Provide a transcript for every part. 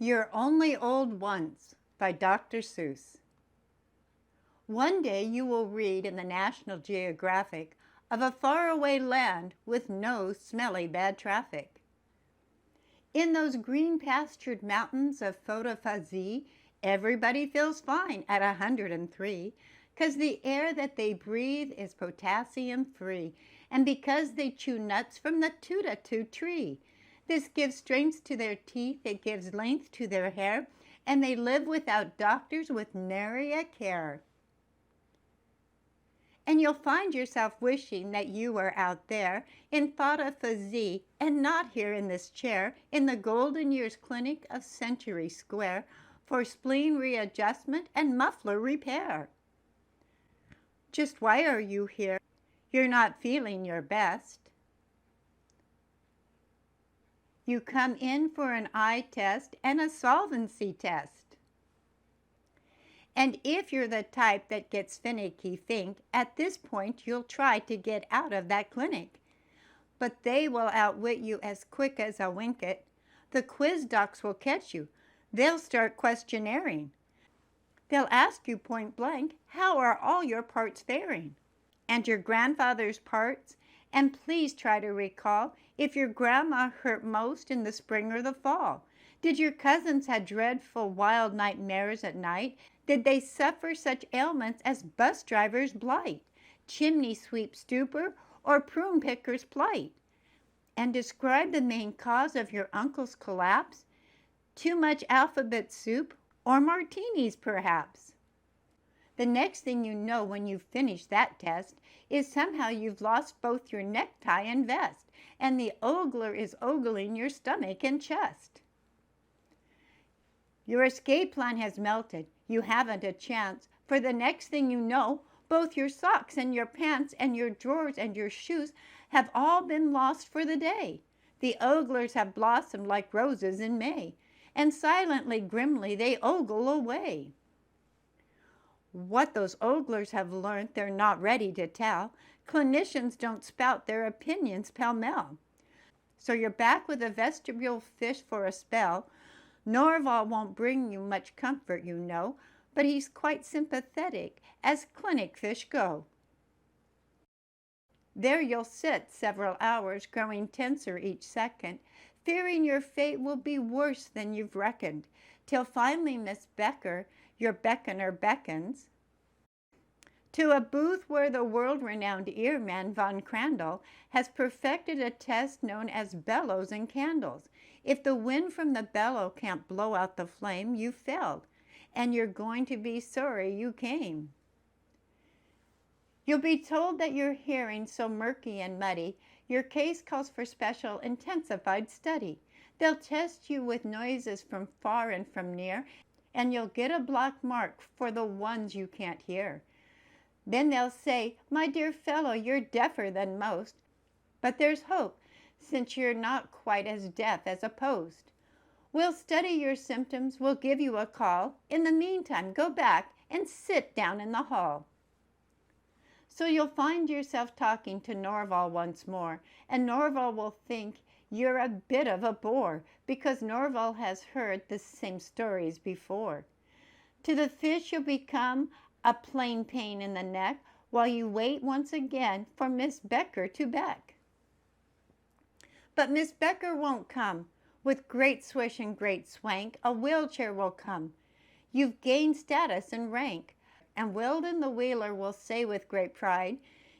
You're Only Old Once by Dr. Seuss. One day you will read in the National Geographic of a faraway land with no smelly bad traffic. In those green pastured mountains of Photophazee, everybody feels fine at 103, 'cause the air that they breathe is potassium free, and because they chew nuts from the tuta-tu tree. This gives strength to their teeth, it gives length to their hair, and they live without doctors with nary a care. And you'll find yourself wishing that you were out there in Photophazee and not here in this chair in the Golden Years Clinic of Century Square for spleen readjustment and muffler repair. Just why are you here? You're not feeling your best. You come in for an eye test and a solvency test. And if you're the type that gets finicky think, at this point you'll try to get out of that clinic. But they will outwit you as quick as a wink-it. The quiz docs will catch you. They'll start questionnaring. They'll ask you point blank, how are all your parts faring? And your grandfather's parts? And please try to recall if your grandma hurt most in the spring or the fall. Did your cousins have dreadful wild nightmares at night? Did they suffer such ailments as bus driver's blight, chimney sweep stupor, or prune picker's plight? And describe the main cause of your uncle's collapse? Too much alphabet soup, or martinis perhaps? The next thing you know when you've finished that test is somehow you've lost both your necktie and vest, and the ogler is ogling your stomach and chest. Your escape plan has melted. You haven't a chance, for the next thing you know, both your socks and your pants and your drawers and your shoes have all been lost for the day. The oglers have blossomed like roses in May, and silently, grimly, they ogle away. What those oglers have learned they're not ready to tell. Clinicians don't spout their opinions pell-mell. So you're back with a vestibule fish for a spell. Norval won't bring you much comfort, you know, but he's quite sympathetic as clinic fish go. There you'll sit several hours, growing tenser each second, fearing your fate will be worse than you've reckoned, till finally Miss Becker, your beckoner, beckons to a booth where the world-renowned earman Von Crandall has perfected a test known as bellows and candles. If the wind from the bellow can't blow out the flame, you failed, and you're going to be sorry you came. You'll be told that your hearing's so murky and muddy, your case calls for special intensified study. They'll test you with noises from far and from near, and you'll get a black mark for the ones you can't hear. Then they'll say, my dear fellow, you're deafer than most, but there's hope, since you're not quite as deaf as a post. We'll study your symptoms, we'll give you a call. In the meantime, go back and sit down in the hall. So you'll find yourself talking to Norval once more, and Norval will think you're a bit of a bore, because Norval has heard the same stories before. To the fish you'll become a plain pain in the neck, while you wait once again for Miss Becker to beck. But Miss Becker won't come. With great swish and great swank, a wheelchair will come. You've gained status and rank, and Weldon the wheeler will say with great pride,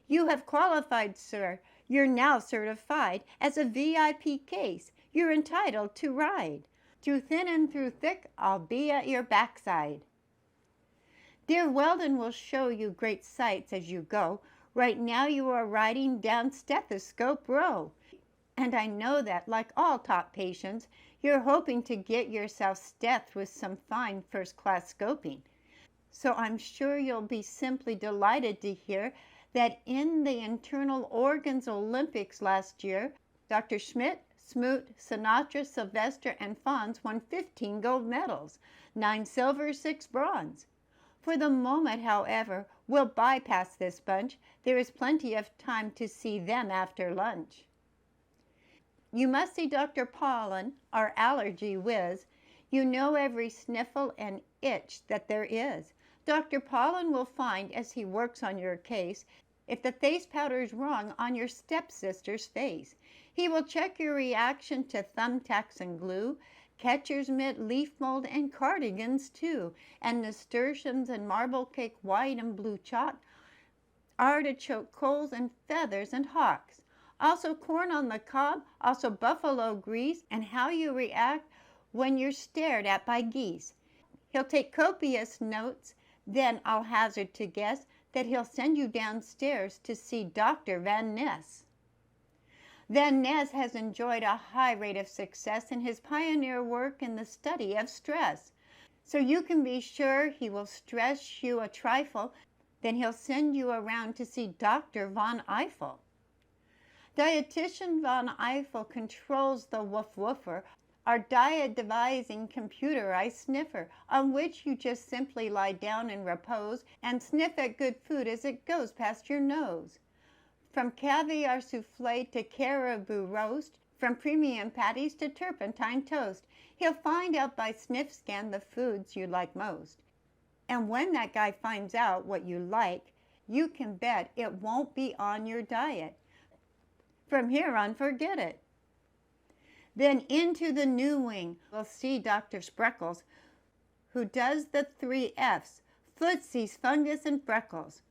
you have qualified, sir. You're now certified as a VIP case. You're entitled to ride. Through thin and through thick, I'll be at your backside. Dear Weldon will show you great sights as you go. Right now you are riding down Stethoscope Row. And I know that, like all top patients, you're hoping to get yourself steth'd with some fine first-class scoping. So I'm sure you'll be simply delighted to hear that in the Internal Organs Olympics last year, Dr. Schmidt, Smoot, Sinatra, Sylvester, and Fonz won 15 gold medals, 9 silver, 6 bronze. For the moment, however, we'll bypass this bunch. There is plenty of time to see them after lunch. You must see Dr. Pollen, our allergy whiz. You know every sniffle and itch that there is. Dr. Pollen will find, as he works on your case, if the face powder is wrong on your stepsister's face. He will check your reaction to thumbtacks and glue, catcher's mitt, leaf mold, and cardigans too, and nasturtiums and marble cake, white and blue chalk, artichoke, coals, and feathers and hawks. Also corn on the cob, also buffalo grease, and how you react when you're stared at by geese. He'll take copious notes, then I'll hazard to guess that he'll send you downstairs to see Dr. Van Ness. Van Ness has enjoyed a high rate of success in his pioneer work in the study of stress. So you can be sure he will stress you a trifle, then he'll send you around to see Dr. Von Eiffel. Dietitian Von Eiffel controls the woof woofer, our diet devising computerized sniffer, on which you just simply lie down and repose and sniff at good food as it goes past your nose. From caviar souffle to caribou roast, from premium patties to turpentine toast, he'll find out by sniff scan the foods you like most. And when that guy finds out what you like, you can bet it won't be on your diet. From here on, forget it. Then into the new wing, we'll see Dr. Spreckles, who does the 3 F's, footsies, fungus, and freckles.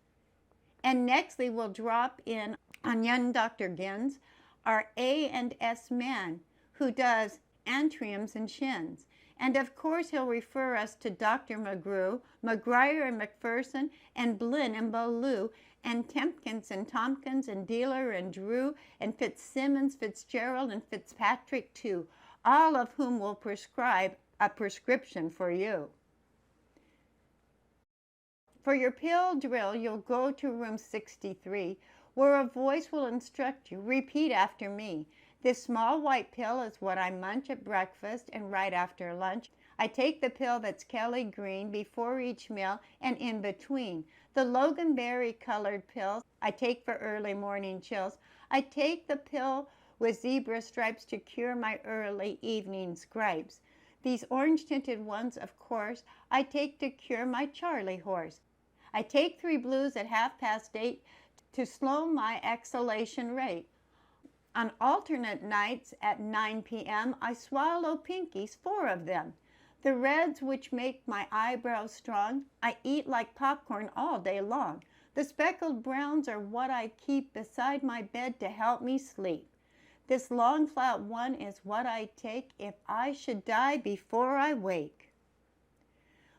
And nextly, we'll drop in on young Dr. Gins, our A&S man, who does antriums and shins. And of course, he'll refer us to Dr. McGrew, McGuire and McPherson, and Blinn and Ballou, and Tempkins and Tompkins, and Dealer and Drew, and Fitzsimmons, Fitzgerald, and Fitzpatrick too, all of whom will prescribe a prescription for you. For your pill drill, you'll go to room 63, where a voice will instruct you. Repeat after me. This small white pill is what I munch at breakfast and right after lunch. I take the pill that's Kelly green before each meal and in between. The loganberry colored pills I take for early morning chills. I take the pill with zebra stripes to cure my early evening gripes. These orange tinted ones, of course, I take to cure my Charlie horse. I take 3 blues at 8:30 to slow my exhalation rate. On alternate nights at 9 p.m., I swallow pinkies, 4 of them. The reds, which make my eyebrows strong, I eat like popcorn all day long. The speckled browns are what I keep beside my bed to help me sleep. This long flat one is what I take if I should die before I wake.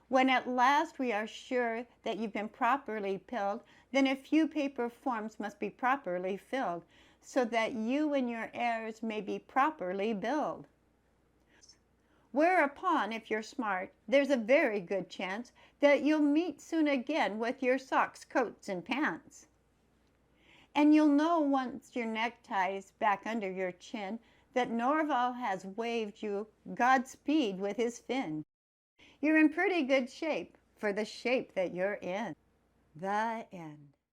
When at last we are sure that you've been properly pilled, then a few paper forms must be properly filled, so that you and your heirs may be properly billed. Whereupon, if you're smart, there's a very good chance that you'll meet soon again with your socks, coats, and pants. And you'll know once your necktie's back under your chin that Norval has waved you Godspeed with his fin. You're in pretty good shape for the shape that you're in. The end.